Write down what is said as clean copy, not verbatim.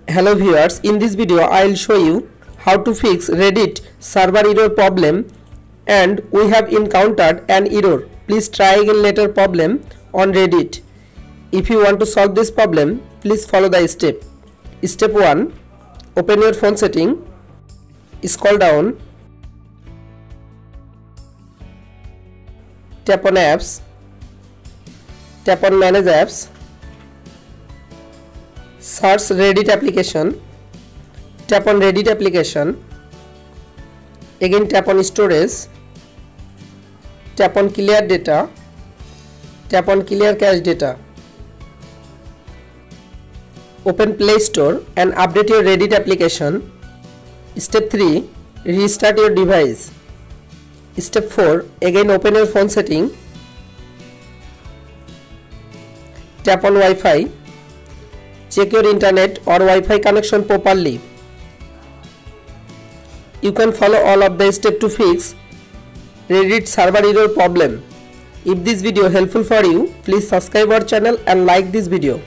Hello viewers, in this video I will show you how to fix Reddit server error problem, and we have encountered an error "please try again later" problem on Reddit. If you want to solve this problem, please follow the step. Step 1. Open your phone setting, scroll down, tap on apps, tap on manage apps, search Reddit application, tap on Reddit application, again tap on storage, tap on clear data, tap on clear cache data. Open Play Store and update your Reddit application. Step 3. Restart your device. Step 4. Again open your phone setting, tap on Wi-Fi, check your internet or Wi-Fi connection properly. You can follow all of the steps to fix Reddit server error problem. If this video helpful for you, please subscribe our channel and like this video.